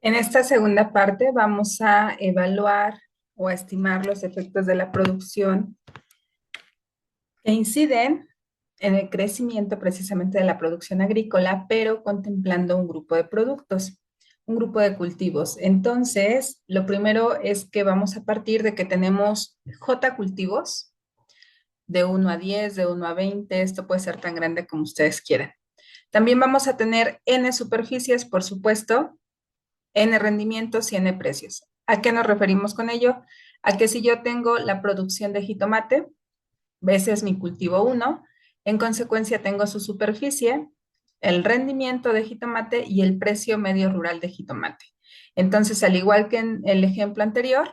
En esta segunda parte vamos a evaluar o a estimar los efectos de la producción que inciden en el crecimiento precisamente de la producción agrícola, pero contemplando un grupo de productos, un grupo de cultivos. Entonces, lo primero es que vamos a partir de que tenemos J cultivos de 1 a 10, de 1 a 20. Esto puede ser tan grande como ustedes quieran. También vamos a tener N superficies, por supuesto, N rendimientos y N precios. ¿A qué nos referimos con ello? A que si yo tengo la producción de jitomate, ese es mi cultivo uno, en consecuencia tengo su superficie, el rendimiento de jitomate y el precio medio rural de jitomate. Entonces, al igual que en el ejemplo anterior,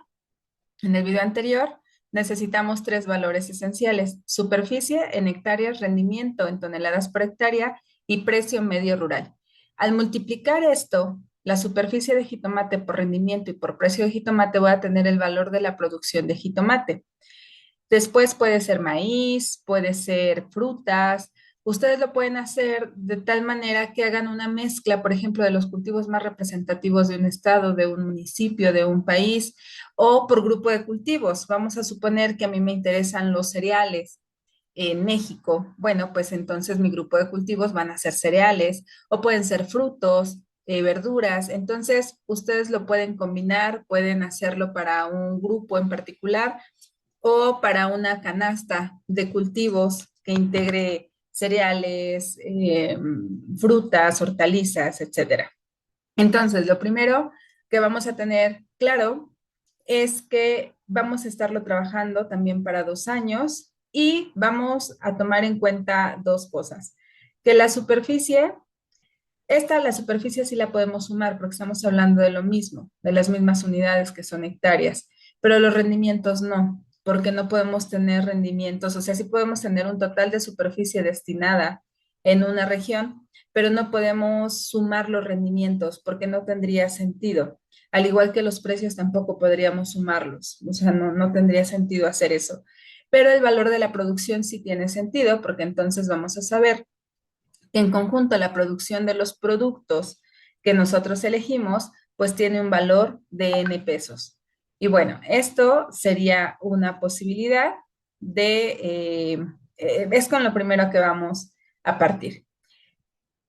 en el video anterior, necesitamos tres valores esenciales: superficie en hectáreas, rendimiento en toneladas por hectárea y precio medio rural. Al multiplicar esto, la superficie de jitomate por rendimiento y por precio de jitomate, voy a tener el valor de la producción de jitomate. Después puede ser maíz, puede ser frutas. Ustedes lo pueden hacer de tal manera que hagan una mezcla, por ejemplo, de los cultivos más representativos de un estado, de un municipio, de un país, o por grupo de cultivos. Vamos a suponer que a mí me interesan los cereales en México. Bueno, pues entonces mi grupo de cultivos van a ser cereales o pueden ser frutos, verduras. Entonces, ustedes lo pueden combinar, pueden hacerlo para un grupo en particular o para una canasta de cultivos que integre cereales, frutas, hortalizas, etcétera. Entonces, lo primero que vamos a tener claro es que vamos a estarlo trabajando también para 2 años y vamos a tomar en cuenta dos cosas: que la superficie, la superficie sí la podemos sumar porque estamos hablando de lo mismo, de las mismas unidades que son hectáreas, pero los rendimientos no, porque no podemos tener rendimientos. O sea, sí podemos tener un total de superficie destinada en una región, pero no podemos sumar los rendimientos porque no tendría sentido. Al igual que los precios tampoco podríamos sumarlos, o sea, no tendría sentido hacer eso. Pero el valor de la producción sí tiene sentido porque entonces vamos a saber en conjunto la producción de los productos que nosotros elegimos, pues tiene un valor de N pesos. Y bueno, esto sería una posibilidad es con lo primero que vamos a partir.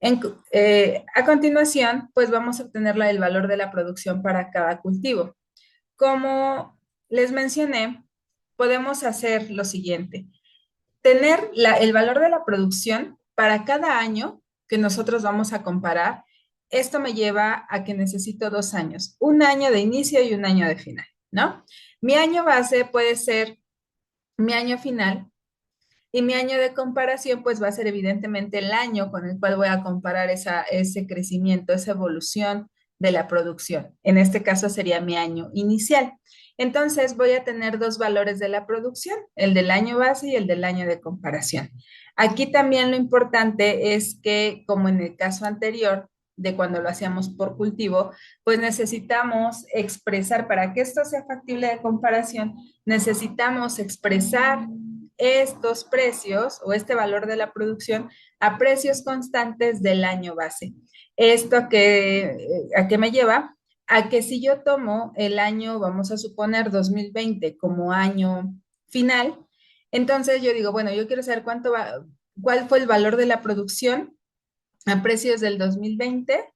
A continuación, pues vamos a obtener el valor de la producción para cada cultivo. Como les mencioné, podemos hacer lo siguiente: tener el valor de la producción para cada año que nosotros vamos a comparar. Esto me lleva a que necesito 2 años, un año de inicio y un año de final, ¿no? Mi año base puede ser mi año final y mi año de comparación pues va a ser evidentemente el año con el cual voy a comparar ese crecimiento, esa evolución de la producción. En este caso sería mi año inicial. Entonces voy a tener dos valores de la producción, el del año base y el del año de comparación. Aquí también lo importante es que, como en el caso anterior, de cuando lo hacíamos por cultivo, pues necesitamos expresar, para que esto sea factible de comparación, necesitamos expresar estos precios o este valor de la producción a precios constantes del año base. ¿Esto a qué me lleva? A que si yo tomo el año, vamos a suponer 2020 como año final, entonces yo digo, bueno, yo quiero saber cuál fue el valor de la producción a precios del 2020,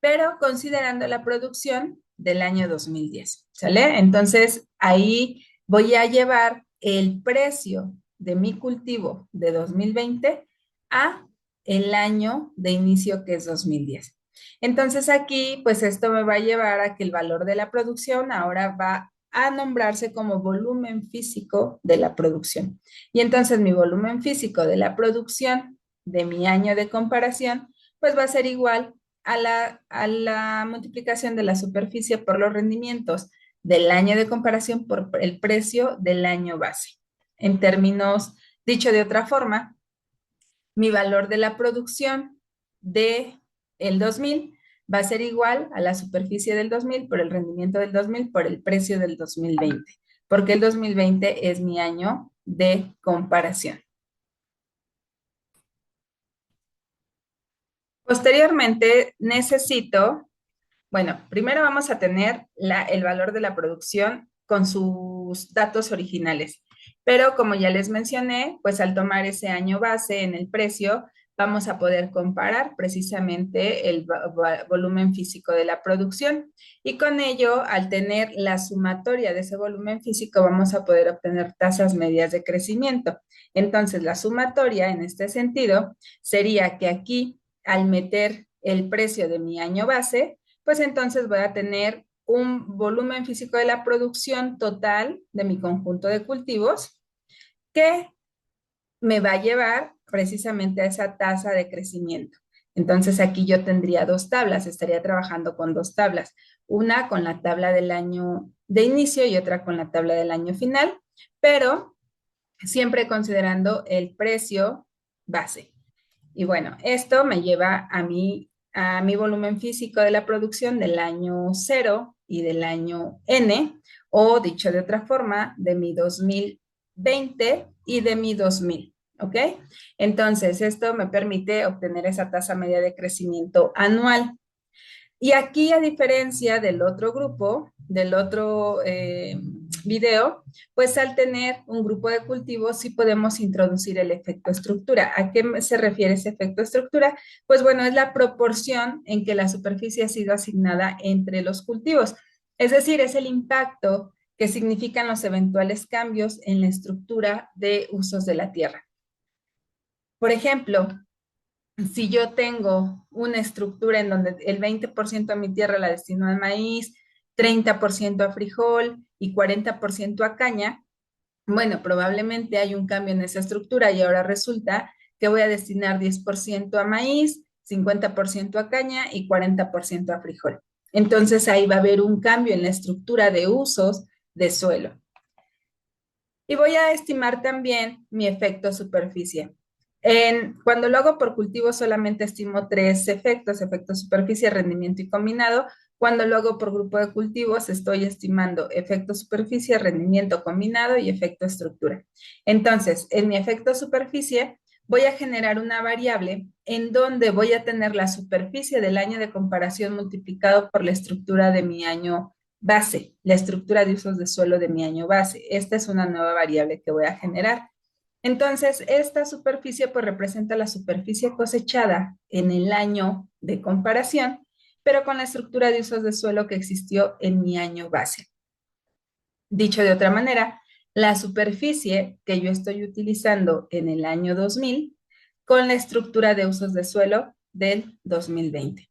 pero considerando la producción del año 2010, ¿sale? Entonces ahí voy a llevar el precio de mi cultivo de 2020 a el año de inicio, que es 2010. Entonces aquí, pues esto me va a llevar a que el valor de la producción ahora va a nombrarse como volumen físico de la producción. Y entonces mi volumen físico de la producción de mi año de comparación, pues va a ser igual a la multiplicación de la superficie por los rendimientos del año de comparación por el precio del año base. En términos, dicho de otra forma, mi valor de la producción de el 2000 va a ser igual a la superficie del 2000 por el rendimiento del 2000 por el precio del 2020, porque el 2020 es mi año de comparación. Posteriormente, necesito Bueno, primero vamos a tener el valor de la producción con sus datos originales. Pero como ya les mencioné, pues al tomar ese año base en el precio, vamos a poder comparar precisamente el volumen físico de la producción. Y con ello, al tener la sumatoria de ese volumen físico, vamos a poder obtener tasas medias de crecimiento. Entonces, la sumatoria en este sentido sería que aquí, al meter el precio de mi año base, pues entonces voy a tener un volumen físico de la producción total de mi conjunto de cultivos que me va a llevar precisamente a esa tasa de crecimiento. Entonces aquí yo tendría dos tablas, estaría trabajando con dos tablas, una con la tabla del año de inicio y otra con la tabla del año final, pero siempre considerando el precio base. Y bueno, esto me lleva a mi volumen físico de la producción del año cero y del año N, o dicho de otra forma, de mi 2020 y de mi 2000. ¿Ok? Entonces, esto me permite obtener esa tasa media de crecimiento anual. Y aquí, a diferencia del otro grupo, del otro video, pues al tener un grupo de cultivos sí podemos introducir el efecto estructura. ¿A qué se refiere ese efecto estructura? Pues bueno, es la proporción en que la superficie ha sido asignada entre los cultivos. Es decir, es el impacto que significan los eventuales cambios en la estructura de usos de la tierra. Por ejemplo, si yo tengo una estructura en donde el 20% de mi tierra la destino al maíz, 30% a frijol y 40% a caña, bueno, probablemente hay un cambio en esa estructura y ahora resulta que voy a destinar 10% a maíz, 50% a caña y 40% a frijol. Entonces ahí va a haber un cambio en la estructura de usos de suelo. Y voy a estimar también mi efecto superficie. Cuando lo hago por cultivo solamente estimo tres efectos: efecto superficie, rendimiento y combinado. Cuando lo hago por grupo de cultivos estoy estimando efecto superficie, rendimiento combinado y efecto estructura. Entonces, en mi efecto superficie voy a generar una variable en donde voy a tener la superficie del año de comparación multiplicado por la estructura de mi año base, la estructura de usos de suelo de mi año base. Esta es una nueva variable que voy a generar. Entonces, esta superficie pues representa la superficie cosechada en el año de comparación, pero con la estructura de usos de suelo que existió en mi año base. Dicho de otra manera, la superficie que yo estoy utilizando en el año 2000 con la estructura de usos de suelo del 2020.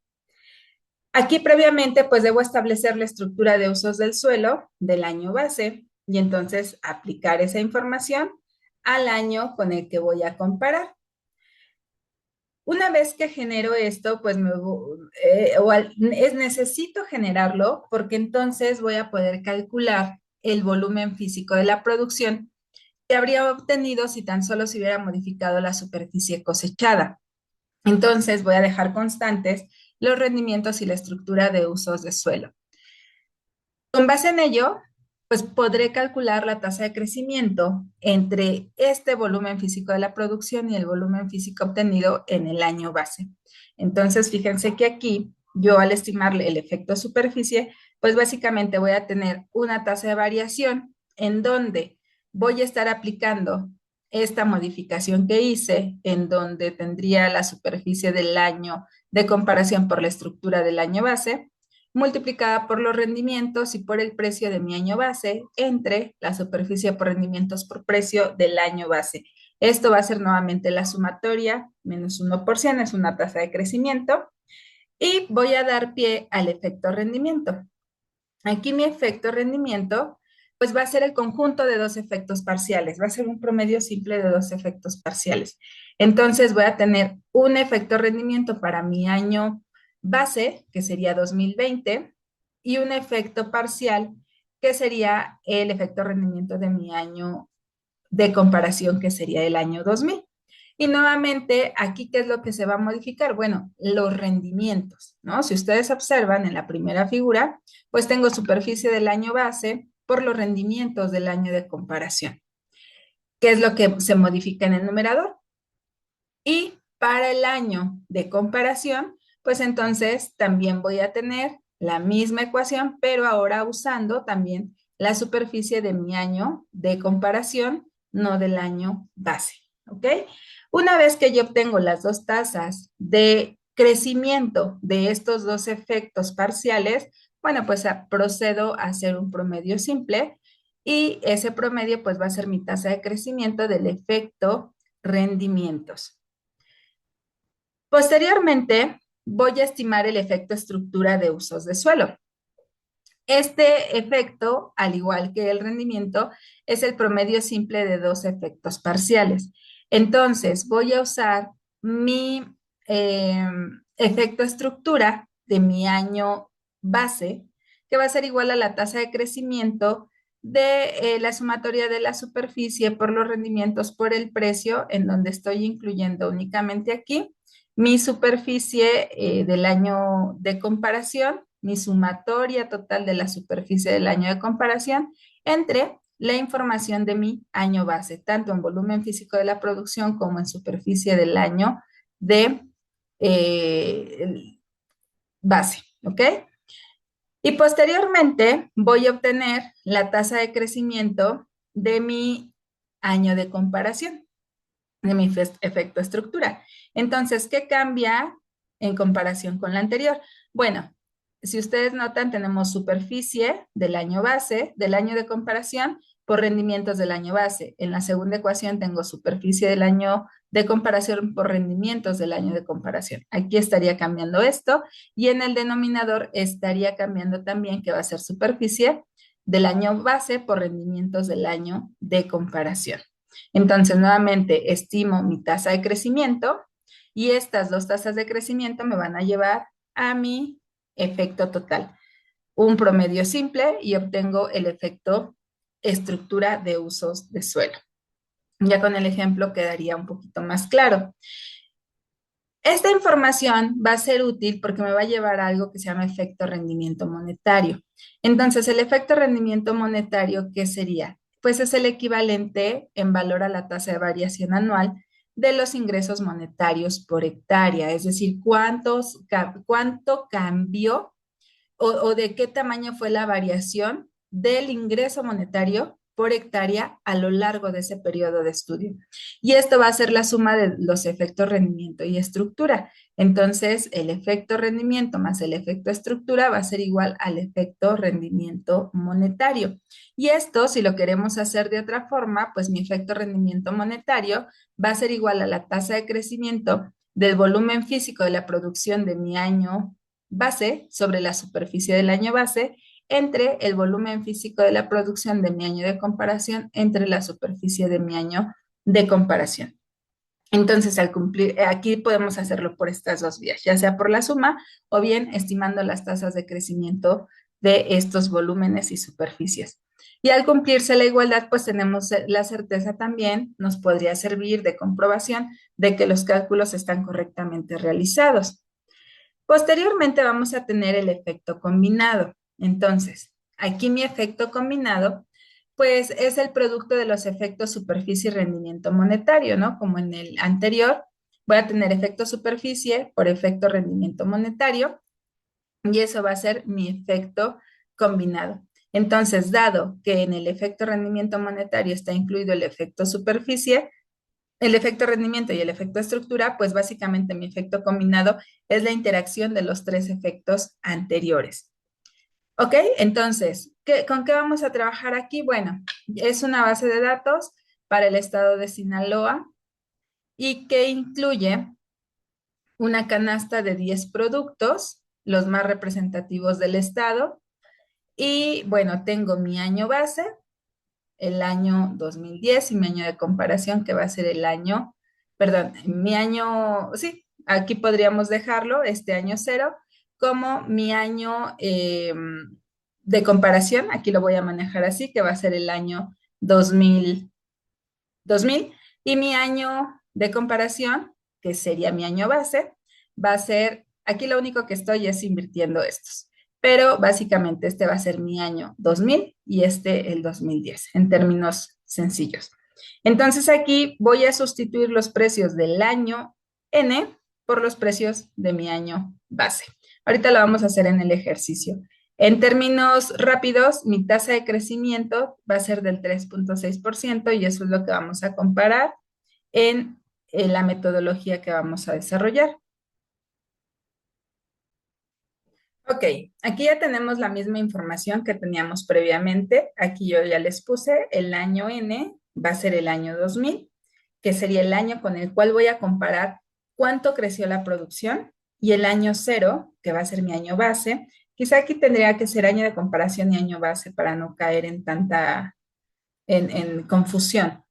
Aquí previamente pues debo establecer la estructura de usos del suelo del año base y entonces aplicar esa información al año con el que voy a comparar. Una vez que genero esto, pues necesito generarlo porque entonces voy a poder calcular el volumen físico de la producción que habría obtenido si tan solo se hubiera modificado la superficie cosechada. Entonces voy a dejar constantes los rendimientos y la estructura de usos de suelo. Con base en ello, pues podré calcular la tasa de crecimiento entre este volumen físico de la producción y el volumen físico obtenido en el año base. Entonces, fíjense que aquí yo al estimarle el efecto superficie, pues básicamente voy a tener una tasa de variación en donde voy a estar aplicando esta modificación que hice, en donde tendría la superficie del año de comparación por la estructura del año base, multiplicada por los rendimientos y por el precio de mi año base entre la superficie por rendimientos por precio del año base. Esto va a ser nuevamente la sumatoria, menos 1%, es una tasa de crecimiento, y voy a dar pie al efecto rendimiento. Aquí mi efecto rendimiento, pues va a ser el conjunto de dos efectos parciales, va a ser un promedio simple de dos efectos parciales. Entonces voy a tener un efecto rendimiento para mi año base, que sería 2020, y un efecto parcial, que sería el efecto rendimiento de mi año de comparación, que sería el año 2000. Y nuevamente, aquí, ¿qué es lo que se va a modificar? Bueno, los rendimientos, ¿no? Si ustedes observan en la primera figura, pues tengo superficie del año base por los rendimientos del año de comparación. ¿Qué es lo que se modifica en el numerador? Y para el año de comparación, pues entonces también voy a tener la misma ecuación, pero ahora usando también la superficie de mi año de comparación, no del año base, ¿ok? Una vez que yo obtengo las dos tasas de crecimiento de estos dos efectos parciales, bueno, pues procedo a hacer un promedio simple y ese promedio pues va a ser mi tasa de crecimiento del efecto rendimientos. Posteriormente, voy a estimar el efecto estructura de usos de suelo. Este efecto, al igual que el rendimiento, es el promedio simple de dos efectos parciales. Entonces, voy a usar mi efecto estructura de mi año base, que va a ser igual a la tasa de crecimiento de la sumatoria de la superficie por los rendimientos por el precio, en donde estoy incluyendo únicamente aquí mi superficie del año de comparación, mi sumatoria total de la superficie del año de comparación, entre la información de mi año base, tanto en volumen físico de la producción como en superficie del año de base, ¿ok? Y posteriormente voy a obtener la tasa de crecimiento de mi año de comparación, de mi efecto estructura. Entonces, ¿qué cambia en comparación con la anterior? Bueno, si ustedes notan, tenemos superficie del año base, del año de comparación, por rendimientos del año base. En la segunda ecuación tengo superficie del año de comparación por rendimientos del año de comparación. Aquí estaría cambiando esto y en el denominador estaría cambiando también que va a ser superficie del año base por rendimientos del año de comparación. Entonces, nuevamente, estimo mi tasa de crecimiento y estas dos tasas de crecimiento me van a llevar a mi efecto total. Un promedio simple y obtengo el efecto estructura de usos de suelo. Ya con el ejemplo quedaría un poquito más claro. Esta información va a ser útil porque me va a llevar a algo que se llama efecto rendimiento monetario. Entonces, el efecto rendimiento monetario, ¿qué sería? Pues es el equivalente en valor a la tasa de variación anual de los ingresos monetarios por hectárea, es decir, cuánto cambió o de qué tamaño fue la variación del ingreso monetario por hectárea a lo largo de ese periodo de estudio. Y esto va a ser la suma de los efectos rendimiento y estructura. Entonces, el efecto rendimiento más el efecto estructura va a ser igual al efecto rendimiento monetario. Y esto, si lo queremos hacer de otra forma, pues mi efecto rendimiento monetario va a ser igual a la tasa de crecimiento del volumen físico de la producción de mi año base sobre la superficie del año base entre el volumen físico de la producción de mi año de comparación entre la superficie de mi año de comparación. Entonces, al cumplir, aquí podemos hacerlo por estas dos vías, ya sea por la suma o bien estimando las tasas de crecimiento de estos volúmenes y superficies. Y al cumplirse la igualdad, pues tenemos la certeza también, nos podría servir de comprobación de que los cálculos están correctamente realizados. Posteriormente vamos a tener el efecto combinado. Entonces, aquí mi efecto combinado, pues es el producto de los efectos superficie y rendimiento monetario, ¿no? Como en el anterior, voy a tener efecto superficie por efecto rendimiento monetario y eso va a ser mi efecto combinado. Entonces, dado que en el efecto rendimiento monetario está incluido el efecto superficie, el efecto rendimiento y el efecto estructura, pues básicamente mi efecto combinado es la interacción de los tres efectos anteriores. ¿Ok? Entonces, ¿con qué vamos a trabajar aquí? Bueno, es una base de datos para el estado de Sinaloa y que incluye una canasta de 10 productos, los más representativos del estado. Y bueno, tengo mi año base, el año 2010 y mi año de comparación que va a ser el año, perdón, mi año, sí, aquí podríamos dejarlo, este año cero, como mi año de comparación, aquí lo voy a manejar así, que va a ser el año 2000 y mi año de comparación, que sería mi año base, va a ser, aquí lo único que estoy es invirtiendo estos, pero básicamente este va a ser mi año 2000 y este el 2010 en términos sencillos. Entonces aquí voy a sustituir los precios del año N por los precios de mi año base. Ahorita lo vamos a hacer en el ejercicio. En términos rápidos, mi tasa de crecimiento va a ser del 3,6% y eso es lo que vamos a comparar en la metodología que vamos a desarrollar. Ok, aquí ya tenemos la misma información que teníamos previamente. Aquí yo ya les puse el año N, va a ser el año 2000, que sería el año con el cual voy a comparar cuánto creció la producción, y el año cero, que va a ser mi año base. Quizá aquí tendría que ser año de comparación y año base para no caer en tanta en confusión.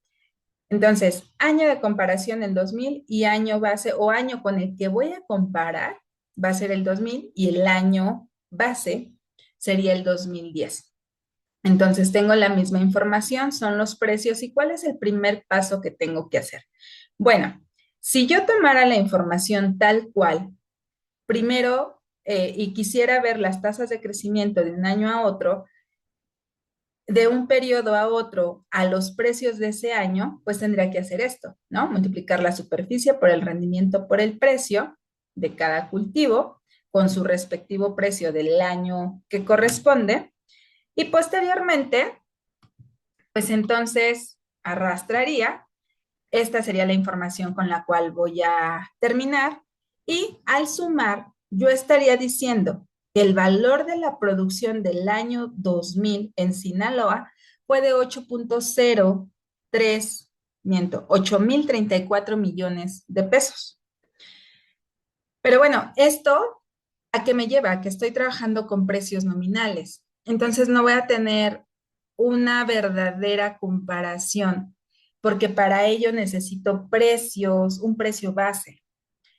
Entonces, año de comparación el 2000 y año base o año con el que voy a comparar va a ser el 2000 y el año base sería el 2010. Entonces, tengo la misma información, son los precios y cuál es el primer paso que tengo que hacer. Bueno, si yo tomara la información tal cual, primero, y quisiera ver las tasas de crecimiento de un año a otro, de un periodo a otro a los precios de ese año, pues tendría que hacer esto, ¿no? Multiplicar la superficie por el rendimiento por el precio de cada cultivo con su respectivo precio del año que corresponde. Y posteriormente, pues entonces arrastraría. Esta sería la información con la cual voy a terminar. Y al sumar, yo estaría diciendo que el valor de la producción del año 2000 en Sinaloa fue de 8,03, miento, 8,034 millones de pesos. Pero bueno, ¿esto a qué me lleva? A que estoy trabajando con precios nominales. Entonces no voy a tener una verdadera comparación, porque para ello necesito precios, un precio base,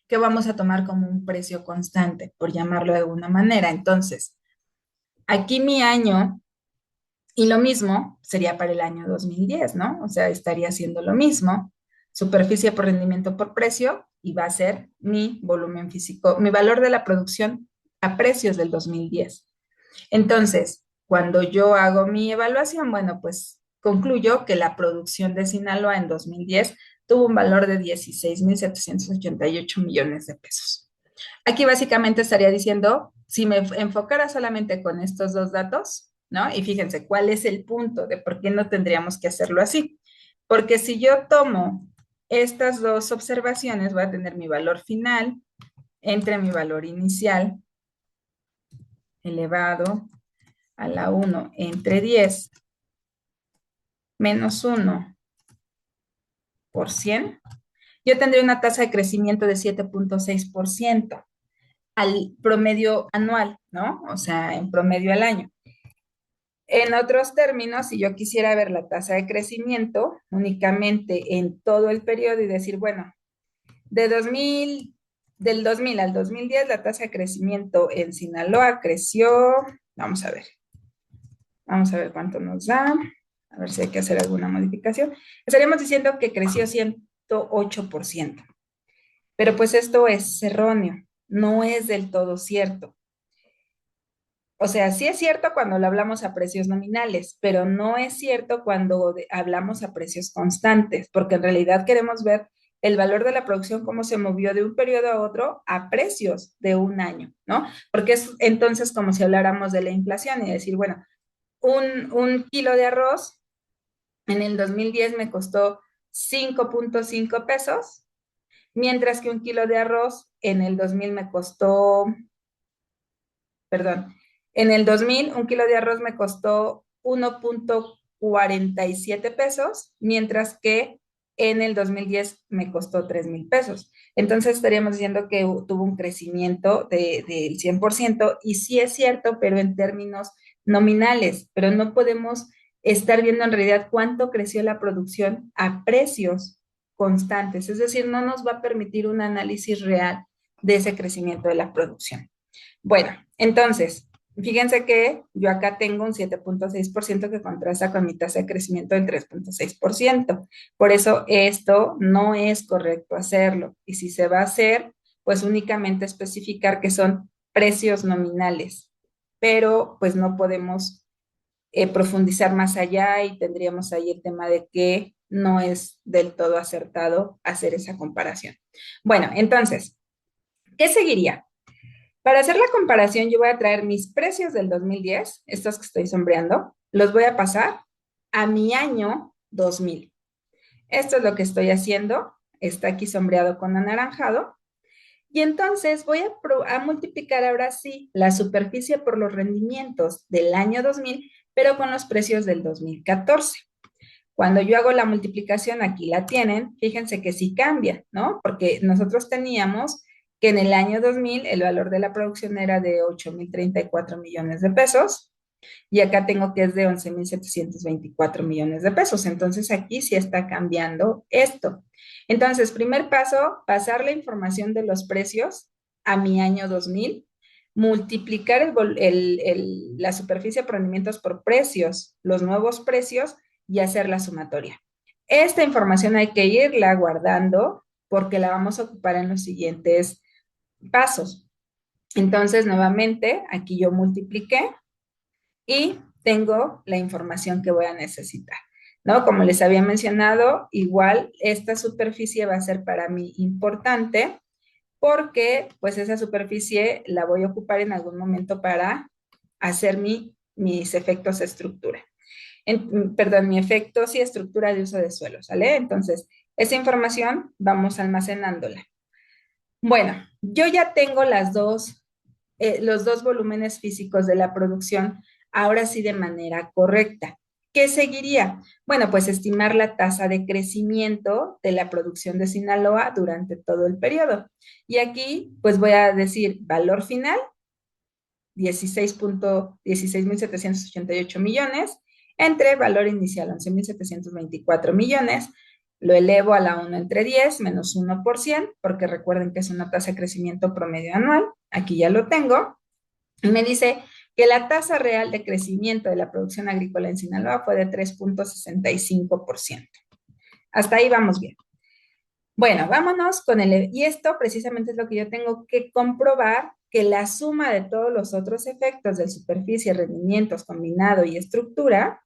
que vamos a tomar como un precio constante, por llamarlo de alguna manera. Entonces, aquí mi año, y lo mismo sería para el año 2010, ¿no? O sea, estaría haciendo lo mismo, superficie por rendimiento por precio, y va a ser mi volumen físico, mi valor de la producción a precios del 2010. Entonces, cuando yo hago mi evaluación, bueno, pues concluyo que la producción de Sinaloa en 2010 tuvo un valor de 16,788 millones de pesos. Aquí básicamente estaría diciendo, si me enfocara solamente con estos dos datos, ¿no? Y fíjense, ¿cuál es el punto de por qué no tendríamos que hacerlo así? Porque si yo tomo estas dos observaciones, voy a tener mi valor final entre mi valor inicial elevado a la 1 entre 10 menos 1 por 100, yo tendría una tasa de crecimiento de 7,6% al promedio anual, ¿no? O sea, en promedio al año. En otros términos, si yo quisiera ver la tasa de crecimiento únicamente en todo el periodo y decir, bueno, de 2000, del 2000 al 2010, la tasa de crecimiento en Sinaloa creció, vamos a ver cuánto nos da, a ver si hay que hacer alguna modificación. Estaríamos diciendo que creció 108%, pero pues esto es erróneo, no es del todo cierto. O sea, sí es cierto cuando lo hablamos a precios nominales, pero no es cierto cuando hablamos a precios constantes, porque en realidad queremos ver el valor de la producción, cómo se movió de un periodo a otro a precios de un año, ¿no? Porque es entonces como si habláramos de la inflación y decir, bueno, un kilo de arroz en el 2010 me costó 5,5 pesos, mientras que un kilo de arroz en el 2000 me costó, perdón, en el 2000 un kilo de arroz me costó 1,47 pesos, mientras que en el 2010 me costó 3,000 pesos. Entonces estaríamos diciendo que tuvo un crecimiento del 100%, y sí es cierto, pero en términos nominales, pero no podemos estar viendo en realidad cuánto creció la producción a precios constantes, es decir, no nos va a permitir un análisis real de ese crecimiento de la producción. Bueno, entonces, fíjense que yo acá tengo un 7,6% que contrasta con mi tasa de crecimiento del 3,6%. Por eso esto no es correcto hacerlo. Y si se va a hacer, pues únicamente especificar que son precios nominales. Pero pues no podemos profundizar más allá, y tendríamos ahí el tema de que no es del todo acertado hacer esa comparación. Bueno, entonces, ¿qué seguiría? Para hacer la comparación, yo voy a traer mis precios del 2010, estos que estoy sombreando, los voy a pasar a mi año 2000. Esto es lo que estoy haciendo. Está aquí sombreado con anaranjado. Y entonces voy a multiplicar ahora sí la superficie por los rendimientos del año 2000, pero con los precios del 2014. Cuando yo hago la multiplicación, aquí la tienen, fíjense que sí cambia, ¿no? Porque nosotros teníamos que en el año 2000 el valor de la producción era de 8,034 millones de pesos y acá tengo que es de 11,724 millones de pesos. Entonces aquí sí está cambiando esto. Entonces, primer paso, pasar la información de los precios a mi año 2000, multiplicar la superficie por rendimientos por precios, los nuevos precios y hacer la sumatoria. Esta información hay que irla guardando porque la vamos a ocupar en los siguientes pasos. Entonces, nuevamente, aquí yo multipliqué y tengo la información que voy a necesitar, ¿no? Como les había mencionado, igual esta superficie va a ser para mí importante porque pues esa superficie la voy a ocupar en algún momento para hacer mis efectos de estructura. Perdón, mi efectos y estructura de uso de suelo, ¿sale? Entonces, esa información vamos almacenándola. Bueno, yo ya tengo los dos volúmenes físicos de la producción, ahora sí de manera correcta. ¿Qué seguiría? Bueno, pues estimar la tasa de crecimiento de la producción de Sinaloa durante todo el periodo. Y aquí, pues voy a decir valor final, 16,788 millones, entre valor inicial, 11,724 millones, lo elevo a la 1 entre 10 menos 1%, porque recuerden que es una tasa de crecimiento promedio anual, aquí ya lo tengo, y me dice que la tasa real de crecimiento de la producción agrícola en Sinaloa fue de 3,65%. Hasta ahí vamos bien. Bueno, vámonos con y esto precisamente es lo que yo tengo que comprobar, que la suma de todos los otros efectos de superficie, rendimientos, combinado y estructura,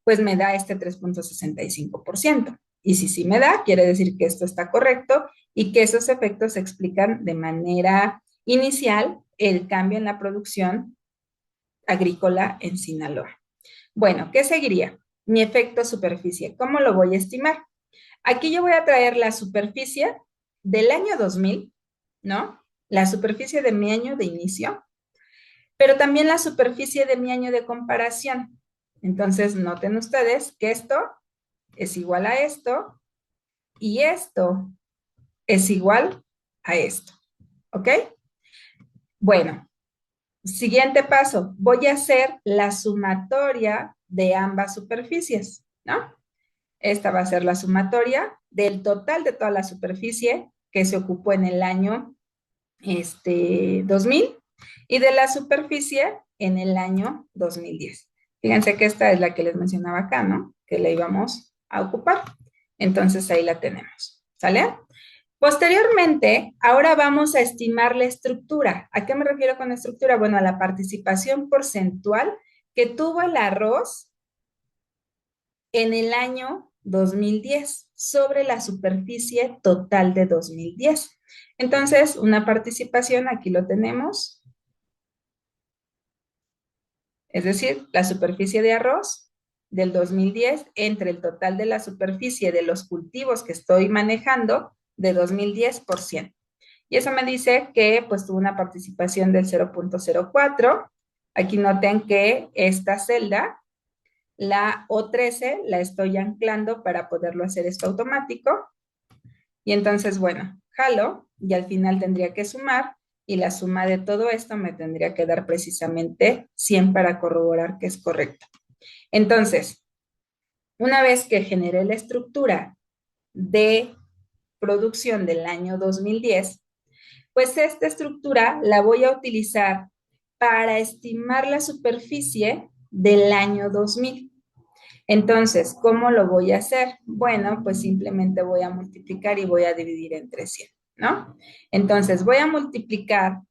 pues me da este 3,65%. Y si sí me da, quiere decir que esto está correcto y que esos efectos explican de manera inicial el cambio en la producción agrícola en Sinaloa. Bueno, ¿qué seguiría? Mi efecto superficie. ¿Cómo lo voy a estimar? Aquí yo voy a traer la superficie del año 2000, ¿no? La superficie de mi año de inicio, pero también la superficie de mi año de comparación. Entonces, noten ustedes que esto es igual a esto y esto es igual a esto, ¿ok? Bueno, siguiente paso, voy a hacer la sumatoria de ambas superficies, ¿no? Esta va a ser la sumatoria del total de toda la superficie que se ocupó en el año 2000 y de la superficie en el año 2010. Fíjense que esta es la que les mencionaba acá, ¿no? Que la íbamos a ocupar. Entonces ahí la tenemos, ¿sale? Posteriormente, ahora vamos a estimar la estructura. ¿A qué me refiero con estructura? Bueno, a la participación porcentual que tuvo el arroz en el año 2010 sobre la superficie total de 2010. Entonces, una participación, aquí lo tenemos, es decir, la superficie de arroz del 2010 entre el total de la superficie de los cultivos que estoy manejando de 2010%. Y eso me dice que pues tuvo una participación del 0,04. Aquí noten que esta celda, la O13, la estoy anclando para poderlo hacer esto automático. Y entonces, bueno, jalo y al final tendría que sumar y la suma de todo esto me tendría que dar precisamente 100 para corroborar que es correcto. Entonces, una vez que generé la estructura de producción del año 2010, pues esta estructura la voy a utilizar para estimar la superficie del año 2000. Entonces, ¿cómo lo voy a hacer? Bueno, pues simplemente voy a multiplicar y voy a dividir entre 100, ¿no? Entonces, voy a multiplicar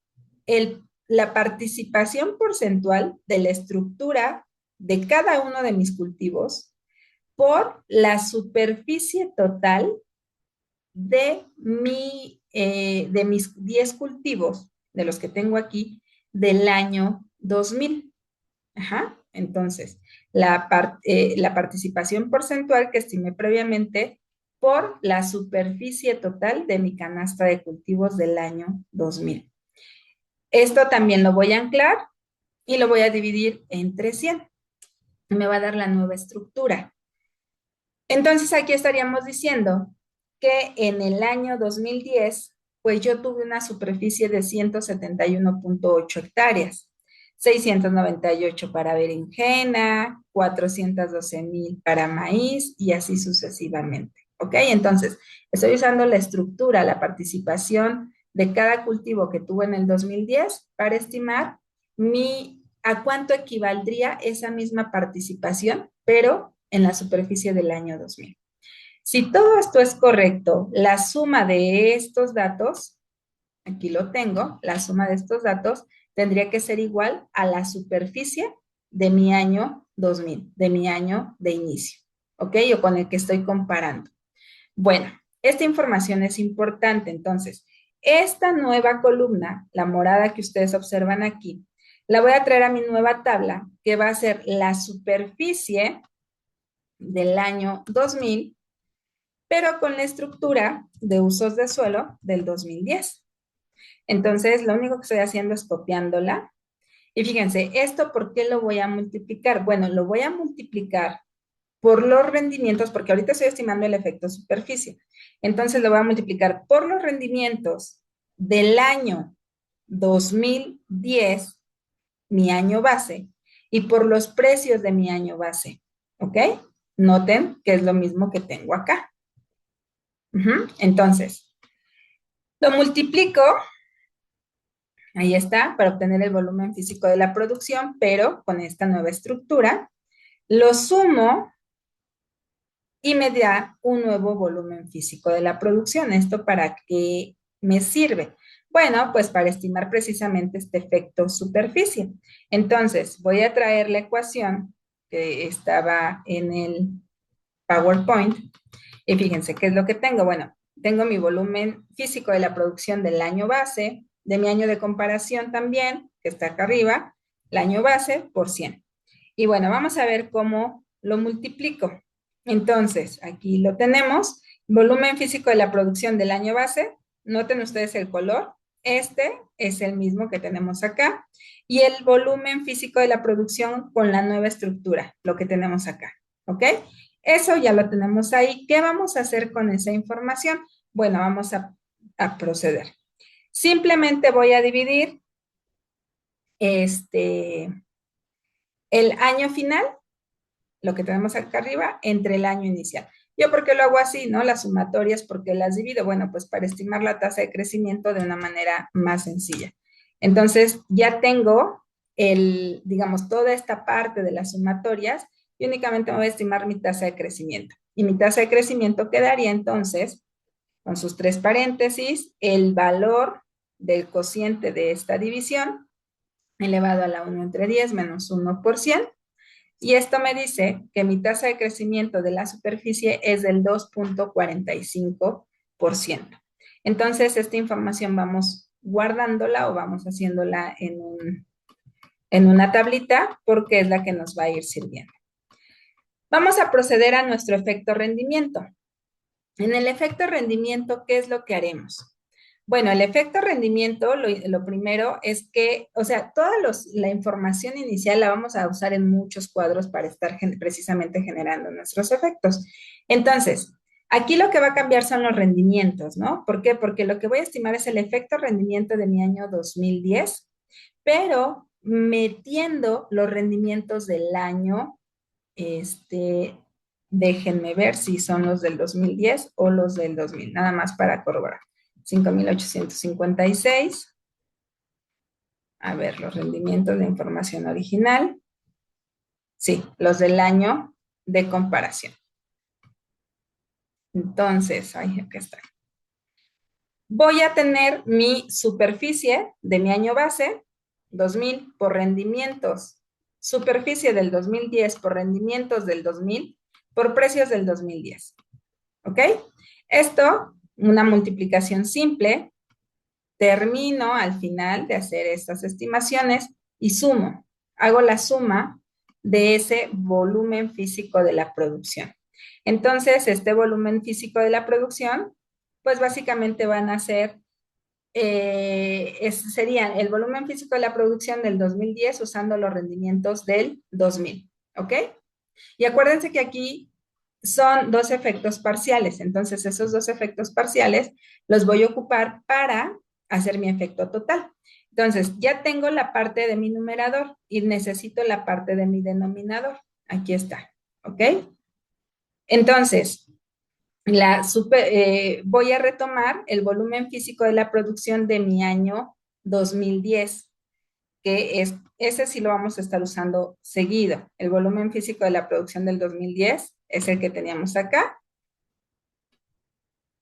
la participación porcentual de la estructura de cada uno de mis cultivos por la superficie total de mis 10 cultivos de los que tengo aquí, del año 2000. Ajá. Entonces, la participación porcentual que estimé previamente por la superficie total de mi canasta de cultivos del año 2000. Esto también lo voy a anclar y lo voy a dividir entre 100. Me va a dar la nueva estructura. Entonces, aquí estaríamos diciendo que en el año 2010, pues yo tuve una superficie de 171.8 hectáreas, 698 para berenjena, 412,000 para maíz y así sucesivamente. ¿Ok? Entonces, estoy usando la estructura, la participación de cada cultivo que tuve en el 2010 para estimar a cuánto equivaldría esa misma participación, pero en la superficie del año 2000. Si todo esto es correcto, la suma de estos datos, aquí lo tengo, la suma de estos datos tendría que ser igual a la superficie de mi año 2000, de mi año de inicio, ¿ok? O con el que estoy comparando. Bueno, esta información es importante, entonces, esta nueva columna, la morada que ustedes observan aquí, la voy a traer a mi nueva tabla, que va a ser la superficie del año 2000, pero con la estructura de usos de suelo del 2010. Entonces, lo único que estoy haciendo es copiándola. Y fíjense, ¿esto por qué lo voy a multiplicar? Bueno, lo voy a multiplicar por los rendimientos, porque ahorita estoy estimando el efecto superficie. Entonces, lo voy a multiplicar por los rendimientos del año 2010, mi año base, y por los precios de mi año base. ¿Ok? Noten que es lo mismo que tengo acá. Entonces, lo multiplico, ahí está, para obtener el volumen físico de la producción, pero con esta nueva estructura. Lo sumo y me da un nuevo volumen físico de la producción. ¿Esto para qué me sirve? Bueno, pues para estimar precisamente este efecto superficie. Entonces, voy a traer la ecuación que estaba en el PowerPoint y fíjense, ¿qué es lo que tengo? Bueno, tengo mi volumen físico de la producción del año base, de mi año de comparación también, que está acá arriba, el año base por 100. Y bueno, vamos a ver cómo lo multiplico. Entonces, aquí lo tenemos, volumen físico de la producción del año base. Noten ustedes el color. Este es el mismo que tenemos acá. Y el volumen físico de la producción con la nueva estructura, lo que tenemos acá. ¿Ok? Eso ya lo tenemos ahí. ¿Qué vamos a hacer con esa información? Bueno, vamos a proceder. Simplemente voy a dividir el año final, lo que tenemos acá arriba, entre el año inicial. ¿Yo por qué lo hago así, no? Las sumatorias, ¿por qué las divido? Bueno, pues para estimar la tasa de crecimiento de una manera más sencilla. Entonces, ya tengo digamos, toda esta parte de las sumatorias y únicamente me voy a estimar mi tasa de crecimiento. Y mi tasa de crecimiento quedaría entonces, con sus 3 paréntesis, el valor del cociente de esta división elevado a la 1 entre 10 menos 1%. Y esto me dice que mi tasa de crecimiento de la superficie es del 2.45%. Entonces, esta información vamos guardándola o vamos haciéndola en una tablita porque es la que nos va a ir sirviendo. Vamos a proceder a nuestro efecto rendimiento. En el efecto rendimiento, ¿qué es lo que haremos? Bueno, el efecto rendimiento, lo primero es que, o sea, la información inicial la vamos a usar en muchos cuadros para estar precisamente generando nuestros efectos. Entonces, aquí lo que va a cambiar son los rendimientos, ¿no? ¿Por qué? Porque lo que voy a estimar es el efecto rendimiento de mi año 2010, pero metiendo los rendimientos del año, déjenme ver si son los del 2010 o los del 2000, nada más para corroborar. 5,856. A ver, los rendimientos de información original. Sí, los del año de comparación. Entonces, ahí acá está. Voy a tener mi superficie de mi año base, 2000 por rendimientos. Superficie del 2010 por rendimientos del 2000 por precios del 2010. ¿Ok? Esto, una multiplicación simple, termino al final de hacer estas estimaciones y sumo, hago la suma de ese volumen físico de la producción. Entonces, este volumen físico de la producción, pues básicamente van a ser, serían el volumen físico de la producción del 2010 usando los rendimientos del 2000, ¿ok? Y acuérdense que aquí son dos efectos parciales, entonces esos dos efectos parciales los voy a ocupar para hacer mi efecto total. Entonces, ya tengo la parte de mi numerador y necesito la parte de mi denominador. Aquí está, ¿ok? Entonces, voy a retomar el volumen físico de la producción de mi año 2010, que es, ese sí lo vamos a estar usando seguido. El volumen físico de la producción del 2010 es el que teníamos acá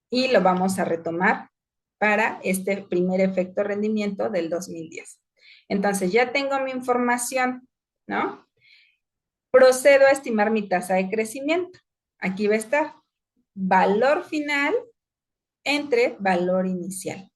y lo vamos a retomar para este primer efecto rendimiento del 2010. Entonces ya tengo mi información, ¿no? Procedo a estimar mi tasa de crecimiento. Aquí va a estar valor final entre valor inicial,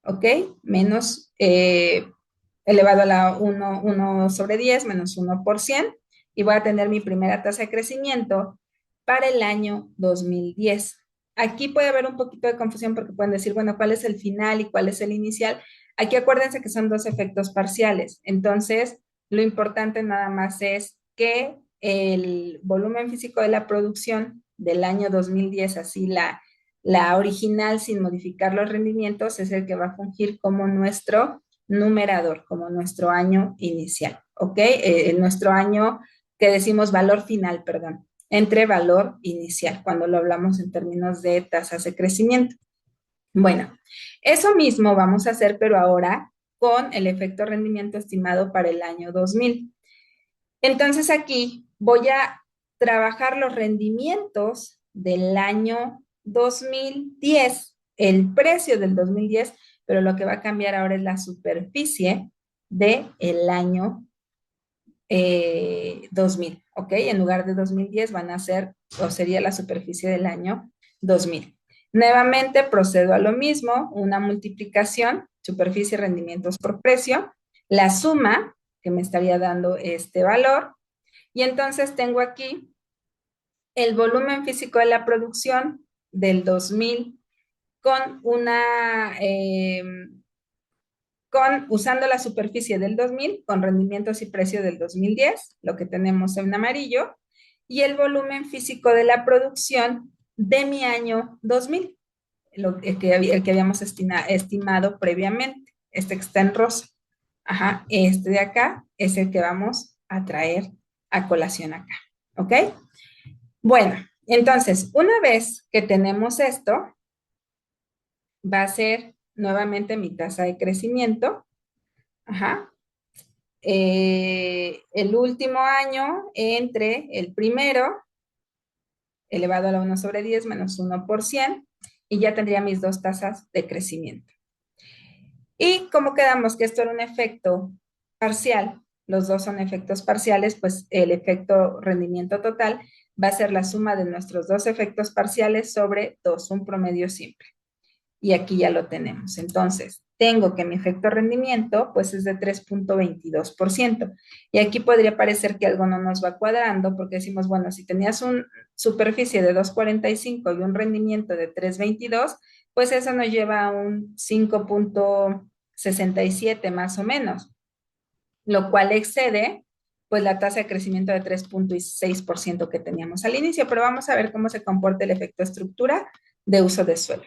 ¿ok? Menos elevado a la 1 sobre 10 menos 1%, y voy a tener mi primera tasa de crecimiento para el año 2010. Aquí puede haber un poquito de confusión porque pueden decir, bueno, ¿cuál es el final y cuál es el inicial? Aquí acuérdense que son dos efectos parciales. Entonces, lo importante nada más es que el volumen físico de la producción del año 2010, así la original sin modificar los rendimientos, es el que va a fungir como nuestro numerador, como nuestro año inicial, ¿ok? Nuestro año que decimos valor final, perdón, entre valor inicial, cuando lo hablamos en términos de tasas de crecimiento. Bueno, eso mismo vamos a hacer, pero ahora con el efecto rendimiento estimado para el año 2000. Entonces aquí voy a trabajar los rendimientos del año 2010, el precio del 2010, pero lo que va a cambiar ahora es la superficie del año 2000, ¿ok? En lugar de 2010 van a ser, o sería la superficie del año 2000. Nuevamente procedo a lo mismo, una multiplicación, superficie, rendimientos por precio, la suma que me estaría dando este valor, y entonces tengo aquí el volumen físico de la producción del 2000 con usando la superficie del 2000 con rendimientos y precio del 2010, lo que tenemos en amarillo, y el volumen físico de la producción de mi año 2000, el que habíamos estimado previamente, este que está en rosa. Ajá, este de acá es el que vamos a traer a colación acá, ¿ok? Bueno, entonces, una vez que tenemos esto, va a ser nuevamente mi tasa de crecimiento. Ajá. El último año entre el primero, elevado a la 1 sobre 10 menos 1%, y ya tendría mis dos tasas de crecimiento. Y como quedamos que esto era un efecto parcial, los dos son efectos parciales, pues el efecto rendimiento total va a ser la suma de nuestros dos efectos parciales sobre 2, un promedio simple. Y aquí ya lo tenemos. Entonces, tengo que mi efecto rendimiento pues es de 3.22%. Y aquí podría parecer que algo no nos va cuadrando porque decimos, bueno, si tenías una superficie de 2.45 y un rendimiento de 3.22, pues eso nos lleva a un 5.67 más o menos, lo cual excede pues la tasa de crecimiento de 3.6% que teníamos al inicio, pero vamos a ver cómo se comporta el efecto estructura de uso de suelo.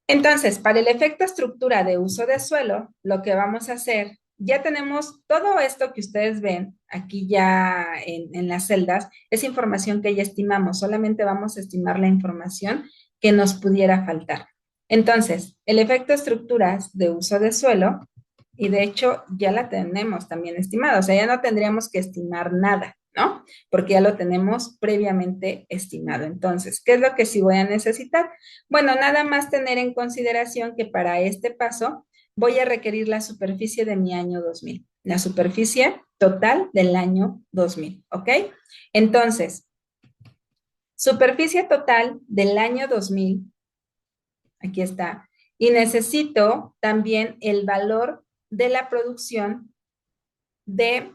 Entonces, para el efecto estructura de uso de suelo, lo que vamos a hacer, ya tenemos todo esto que ustedes ven aquí ya en las celdas, es información que ya estimamos, solamente vamos a estimar la información que nos pudiera faltar. Entonces, el efecto estructuras de uso de suelo, y de hecho ya la tenemos también estimada, o sea, ya no tendríamos que estimar nada, ¿no? Porque ya lo tenemos previamente estimado. Entonces, ¿qué es lo que sí voy a necesitar? Bueno, nada más tener en consideración que para este paso voy a requerir la superficie de mi año 2000, la superficie total del año 2000, ¿ok? Entonces, superficie total del año 2000, aquí está, Y necesito también el valor de la producción de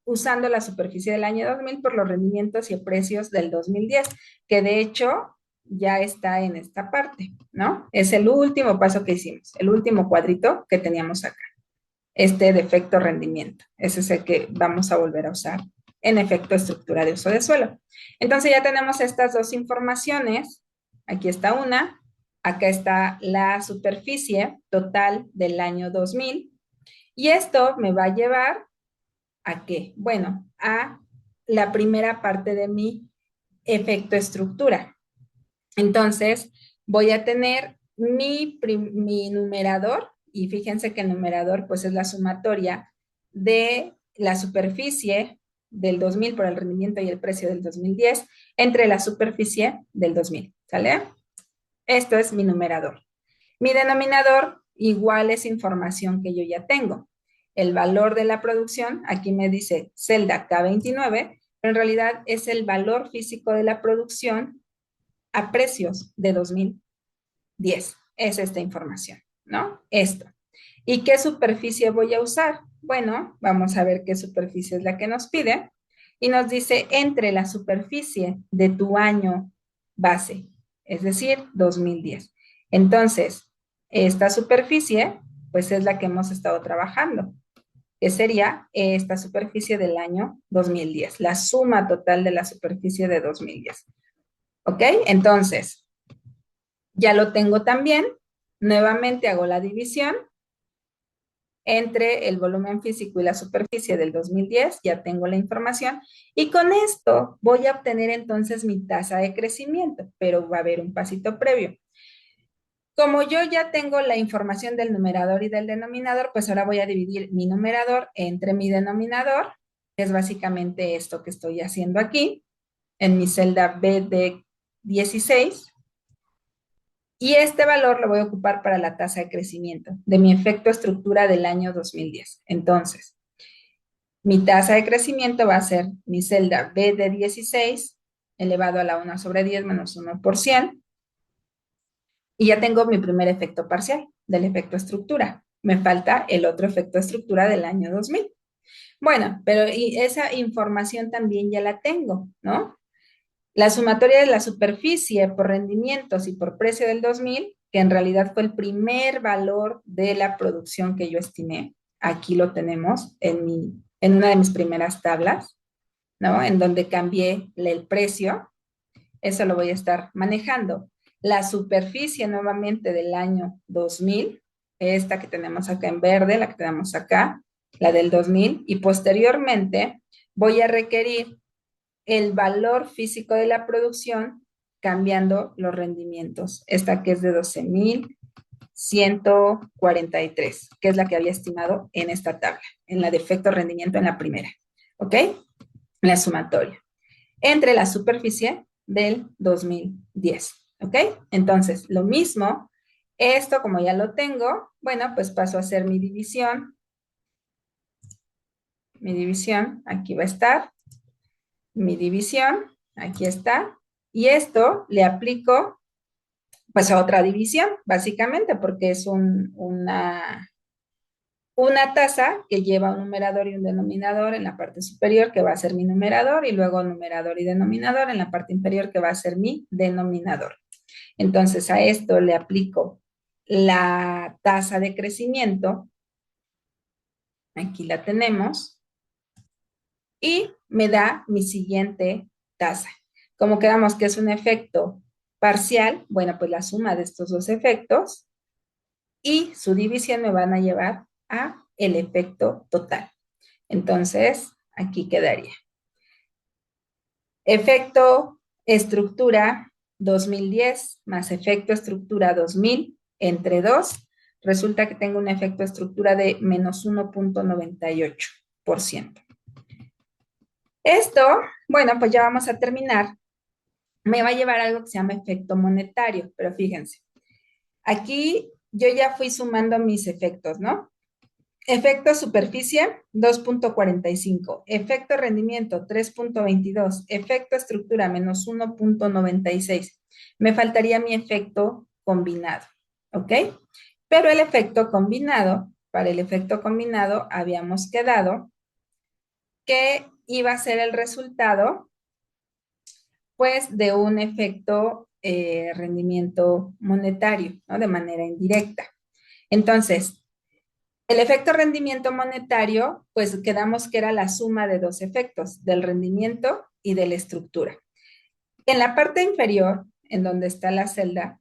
usando la superficie del año 2000 por los rendimientos y precios del 2010, que de hecho ya está en esta parte, ¿no? Es el último paso que hicimos, el último cuadrito que teníamos acá, este de efecto rendimiento. Ese es el que vamos a volver a usar en efecto estructura de uso de suelo. Entonces ya tenemos estas dos informaciones. Aquí está una, acá está la superficie total del año 2000 y esto me va a llevar ¿a qué? Bueno, a la primera parte de mi efecto estructura. Entonces, voy a tener mi numerador, y fíjense que el numerador pues es la sumatoria de la superficie del 2000 por el rendimiento y el precio del 2010 entre la superficie del 2000, ¿sale? Esto es mi numerador. Mi denominador igual es información que yo ya tengo. El valor de la producción, aquí me dice celda K29, pero en realidad es el valor físico de la producción a precios de 2010. Es esta información, ¿no? Esto. ¿Y qué superficie voy a usar? Bueno, vamos a ver qué superficie es la que nos pide. Y nos dice entre la superficie de tu año base, es decir, 2010. Entonces, esta superficie, pues es la que hemos estado trabajando, que sería esta superficie del año 2010, la suma total de la superficie de 2010. ¿Ok? Entonces, ya lo tengo también. Nuevamente hago la división entre el volumen físico y la superficie del 2010, ya tengo la información, y con esto voy a obtener entonces mi tasa de crecimiento, pero va a haber un pasito previo. Como yo ya tengo la información del numerador y del denominador, pues ahora voy a dividir mi numerador entre mi denominador, que es básicamente esto que estoy haciendo aquí, en mi celda B de 16, y este valor lo voy a ocupar para la tasa de crecimiento de mi efecto estructura del año 2010. Entonces, mi tasa de crecimiento va a ser mi celda B de 16 elevado a la 1 sobre 10 menos 1%. Y ya tengo mi primer efecto parcial del efecto estructura. Me falta el otro efecto estructura del año 2000. Bueno, pero y esa información también ya la tengo, ¿no? La sumatoria de la superficie por rendimientos y por precio del 2000, que en realidad fue el primer valor de la producción que yo estimé. Aquí lo tenemos en una de mis primeras tablas, ¿no? En donde cambié el precio. Eso lo voy a estar manejando. La superficie nuevamente del año 2000, esta que tenemos acá en verde, la que tenemos acá, la del 2000, y posteriormente voy a requerir el valor físico de la producción cambiando los rendimientos. Esta que es de 12,143, que es la que había estimado en esta tabla, en la de efecto rendimiento en la primera. ¿Ok? La sumatoria entre la superficie del 2010. ¿Ok? Entonces, lo mismo, esto como ya lo tengo, bueno, pues paso a hacer mi división. Mi división, aquí va a estar. Mi división, aquí está. Y esto le aplico pues a otra división, básicamente, porque es una tasa que lleva un numerador y un denominador en la parte superior, que va a ser mi numerador, y luego numerador y denominador en la parte inferior, que va a ser mi denominador. Entonces, a esto le aplico la tasa de crecimiento. Aquí la tenemos. Y me da mi siguiente tasa. Como quedamos que es un efecto parcial, bueno, pues la suma de estos dos efectos y su división me van a llevar a el efecto total. Entonces, aquí quedaría. Efecto estructura 2010 más efecto estructura 2000 entre 2, resulta que tengo un efecto estructura de menos 1,98%. Esto, bueno, pues ya vamos a terminar. Me va a llevar a algo que se llama efecto monetario, pero fíjense, aquí yo ya fui sumando mis efectos, ¿no? Efecto superficie, 2,45. Efecto rendimiento, 3,22. Efecto estructura, menos 1,96. Me faltaría mi efecto combinado, ¿ok? Pero el efecto combinado, para el efecto combinado habíamos quedado que iba a ser el resultado, pues, de un efecto rendimiento monetario, ¿no? De manera indirecta. Entonces, el efecto rendimiento monetario, pues quedamos que era la suma de dos efectos, del rendimiento y de la estructura. En la parte inferior, en donde está la celda,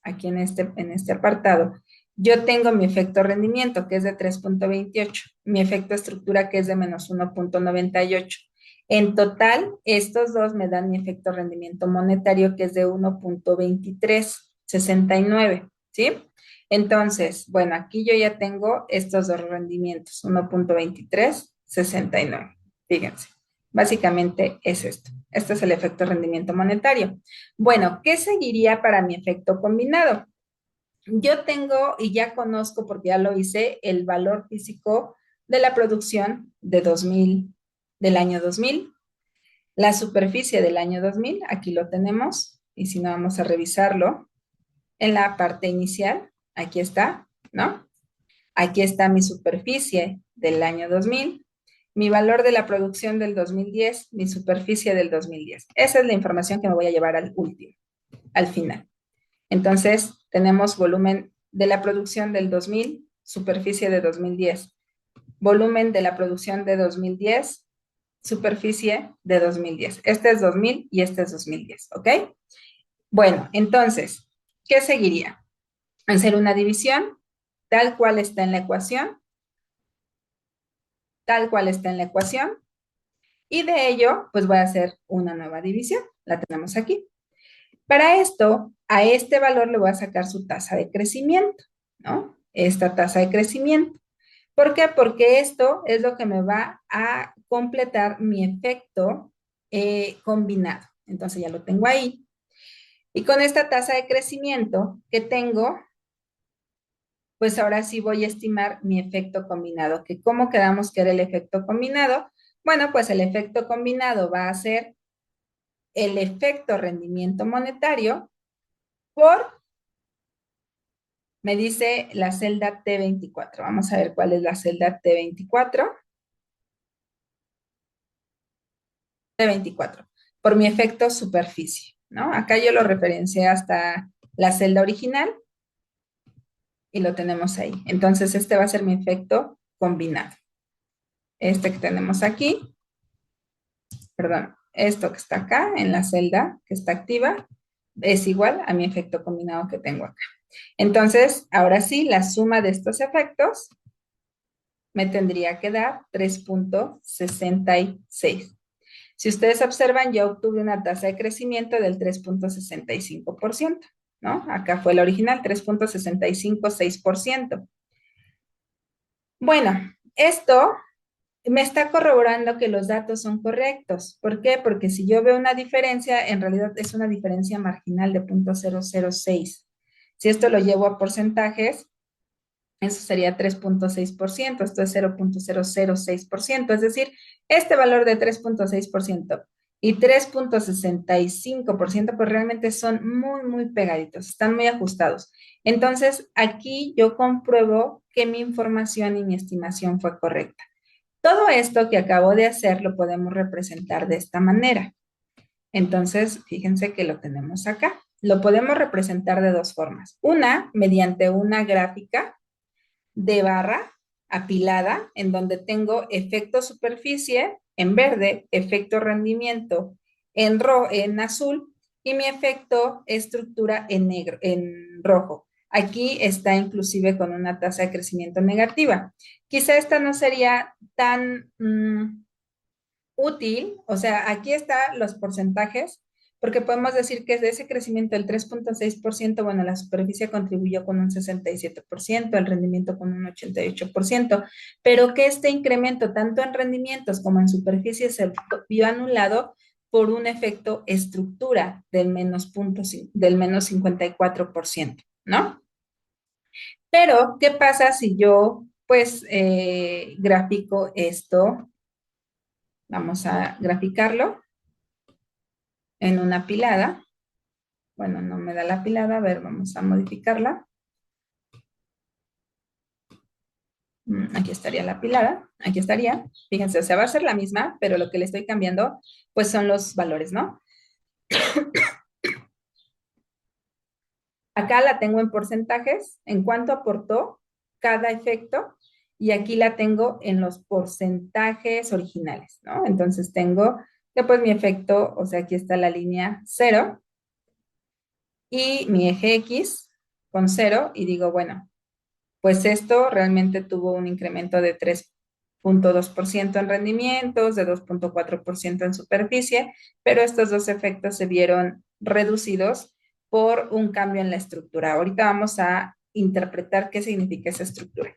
aquí en este apartado, yo tengo mi efecto rendimiento, que es de 3.28, mi efecto estructura, que es de menos 1.98. En total, estos dos me dan mi efecto rendimiento monetario, que es de 1.2369, ¿sí? Entonces, bueno, aquí yo ya tengo estos dos rendimientos, 1.2369. Fíjense, básicamente es esto. Este es el efecto rendimiento monetario. Bueno, ¿qué seguiría para mi efecto combinado? Yo tengo y ya conozco, porque ya lo hice, el valor físico de la producción de 2000, del año 2000, la superficie del año 2000, aquí lo tenemos, y si no, vamos a revisarlo en la parte inicial, aquí está, ¿no? Aquí está mi superficie del año 2000, mi valor de la producción del 2010, mi superficie del 2010. Esa es la información que me voy a llevar al último, al final. Entonces, tenemos volumen de la producción del 2000, superficie de 2010. Volumen de la producción de 2010, superficie de 2010. Este es 2000 y este es 2010, ¿ok? Bueno, entonces, ¿qué seguiría? Hacer una división, tal cual está en la ecuación, tal cual está en la ecuación, y de ello, pues voy a hacer una nueva división. La tenemos aquí. Para esto, a este valor le voy a sacar su tasa de crecimiento, ¿no? Esta tasa de crecimiento. ¿Por qué? Porque esto es lo que me va a completar mi efecto combinado. Entonces ya lo tengo ahí. Y con esta tasa de crecimiento que tengo, pues ahora sí voy a estimar mi efecto combinado. ¿Que cómo quedamos que era el efecto combinado? Bueno, pues el efecto combinado va a ser el efecto rendimiento monetario por, me dice la celda T24. Vamos a ver cuál es la celda T24. T24, por mi efecto superficie, ¿no? Acá yo lo referencié hasta la celda original y lo tenemos ahí. Entonces, este va a ser mi efecto combinado. Este que tenemos aquí, perdón, esto que está acá en la celda que está activa es igual a mi efecto combinado que tengo acá. Entonces, ahora sí, la suma de estos efectos me tendría que dar 3.66. Si ustedes observan, yo obtuve una tasa de crecimiento del 3.65%, ¿no? Acá fue la original, 3.656%. Bueno, esto me está corroborando que los datos son correctos. ¿Por qué? Porque si yo veo una diferencia, en realidad es una diferencia marginal de 0.006. Si esto lo llevo a porcentajes, eso sería 3.6%, esto es 0.006%, es decir, este valor de 3.6% y 3.65%, pues realmente son muy, muy pegaditos, están muy ajustados. Entonces, aquí yo compruebo que mi información y mi estimación fue correcta. Todo esto que acabo de hacer lo podemos representar de esta manera. Entonces, fíjense que lo tenemos acá. Lo podemos representar de dos formas. Una, mediante una gráfica de barra apilada, en donde tengo efecto superficie en verde, efecto rendimiento en azul y mi efecto estructura en negro, en rojo. Aquí está inclusive con una tasa de crecimiento negativa. Quizá esta no sería tan útil, o sea, aquí están los porcentajes, porque podemos decir que de ese crecimiento del 3.6%, bueno, la superficie contribuyó con un 67%, el rendimiento con un 88%, pero que este incremento tanto en rendimientos como en superficie se vio anulado por un efecto estructura del menos 54%, ¿no? Pero, ¿qué pasa si yo, pues, grafico esto? Vamos a graficarlo en una pilada. Bueno, no me da la pilada. A ver, vamos a modificarla. Aquí estaría la pilada. Aquí estaría. Fíjense, o sea, va a ser la misma, pero lo que le estoy cambiando, pues son los valores, ¿no? Acá la tengo en porcentajes, en cuánto aportó cada efecto, y aquí la tengo en los porcentajes originales, ¿no? Entonces tengo que pues mi efecto, o sea, aquí está la línea cero y mi eje X con cero, y digo, bueno, pues esto realmente tuvo un incremento de 3,2% en rendimientos, de 2,4% en superficie, pero estos dos efectos se vieron reducidos por un cambio en la estructura. Ahorita vamos a interpretar qué significa esa estructura.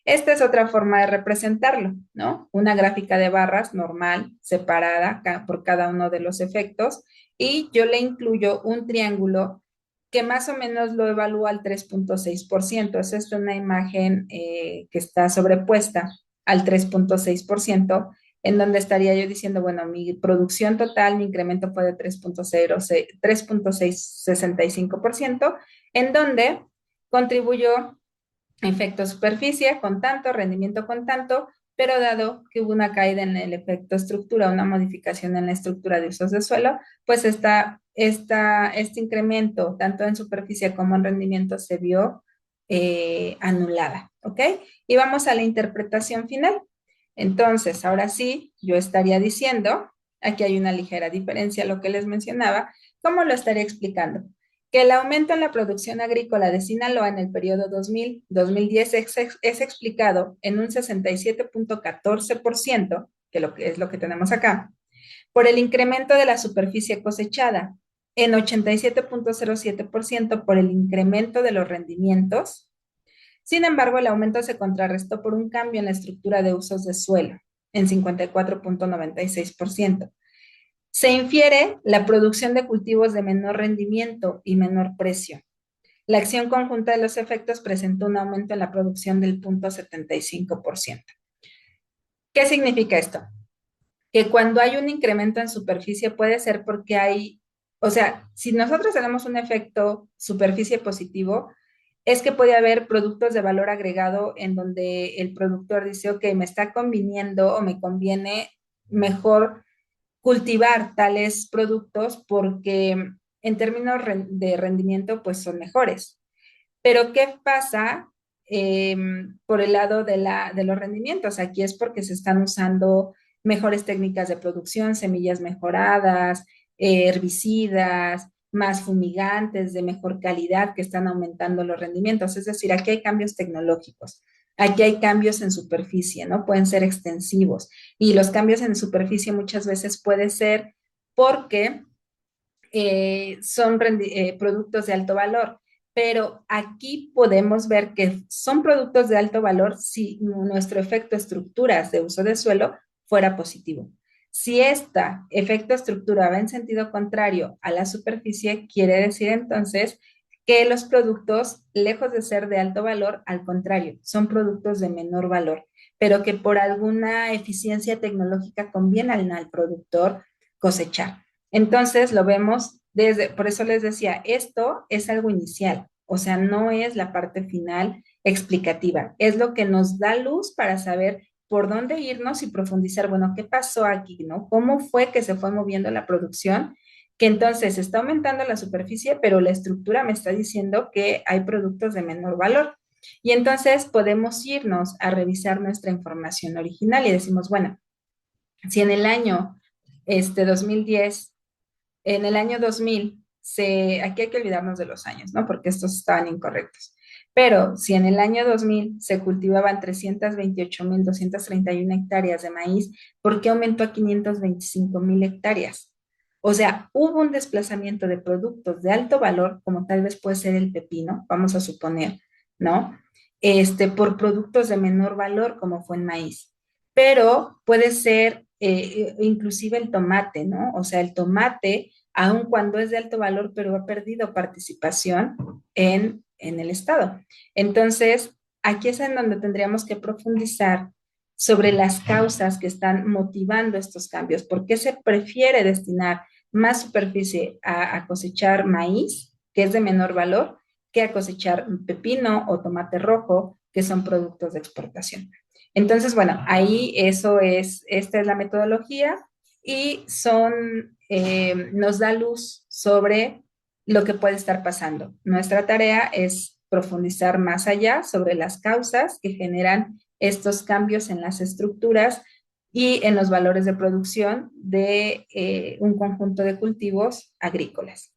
Esta es otra forma de representarlo, ¿no? Una gráfica de barras normal, separada por cada uno de los efectos, y yo le incluyo un triángulo que más o menos lo evalúa al 3,6%. Esa es una imagen que está sobrepuesta al 3,6%, en donde estaría yo diciendo, bueno, mi producción total, mi incremento fue de 3,665%, en donde contribuyó efecto superficie con tanto, rendimiento con tanto, pero dado que hubo una caída en el efecto estructura, una modificación en la estructura de usos de suelo, pues este incremento, tanto en superficie como en rendimiento, se vio anulada, ¿ok? Y vamos a la interpretación final. Entonces, ahora sí, yo estaría diciendo, aquí hay una ligera diferencia a lo que les mencionaba, ¿cómo lo estaría explicando? Que el aumento en la producción agrícola de Sinaloa en el periodo 2000-2010 es explicado en un 67,14%, que es lo que tenemos acá, por el incremento de la superficie cosechada, en 87,07% por el incremento de los rendimientos. Sin embargo, el aumento se contrarrestó por un cambio en la estructura de usos de suelo, en 54,96%. Se infiere la producción de cultivos de menor rendimiento y menor precio. La acción conjunta de los efectos presentó un aumento en la producción del 0,75%. ¿Qué significa esto? Que cuando hay un incremento en superficie puede ser porque hay, o sea, si nosotros tenemos un efecto superficie positivo, es que puede haber productos de valor agregado en donde el productor dice, ok, me está conviniendo o me conviene mejor cultivar tales productos porque en términos de rendimiento, pues son mejores. Pero ¿qué pasa por el lado de los rendimientos? Aquí es porque se están usando mejores técnicas de producción, semillas mejoradas, herbicidas, más fumigantes de mejor calidad que están aumentando los rendimientos. Es decir, aquí hay cambios tecnológicos. Aquí hay cambios en superficie, ¿no? Pueden ser extensivos. Y los cambios en superficie muchas veces puede ser porque son productos de alto valor, pero aquí podemos ver que son productos de alto valor si nuestro efecto estructuras de uso de suelo fuera positivo. Si esta efecto estructura va en sentido contrario a la superficie, quiere decir entonces que los productos, lejos de ser de alto valor, al contrario, son productos de menor valor, pero que por alguna eficiencia tecnológica conviene al productor cosechar. Entonces lo vemos desde, por eso les decía, esto es algo inicial, o sea, no es la parte final explicativa, es lo que nos da luz para saber por dónde irnos y profundizar, bueno, ¿qué pasó aquí, no? ¿Cómo fue que se fue moviendo la producción? Que entonces está aumentando la superficie, pero la estructura me está diciendo que hay productos de menor valor. Y entonces podemos irnos a revisar nuestra información original y decimos, bueno, si en el año 2010 en el año 2000, aquí hay que olvidarnos de los años, ¿no? Porque estos estaban incorrectos. Pero si en el año 2000 se cultivaban 328,231 hectáreas de maíz, ¿por qué aumentó a 525,000 hectáreas? O sea, hubo un desplazamiento de productos de alto valor, como tal vez puede ser el pepino, vamos a suponer, ¿no? Por productos de menor valor, como fue el maíz. Pero puede ser inclusive el tomate, ¿no? O sea, el tomate, aun cuando es de alto valor, pero ha perdido participación en el Estado. Entonces, aquí es en donde tendríamos que profundizar sobre las causas que están motivando estos cambios. ¿Por qué se prefiere destinar más superficie a cosechar maíz, que es de menor valor, que a cosechar pepino o tomate rojo, que son productos de exportación. Entonces, bueno, ahí esta es la metodología y nos da luz sobre lo que puede estar pasando. Nuestra tarea es profundizar más allá sobre las causas que generan estos cambios en las estructuras y en los valores de producción de un conjunto de cultivos agrícolas.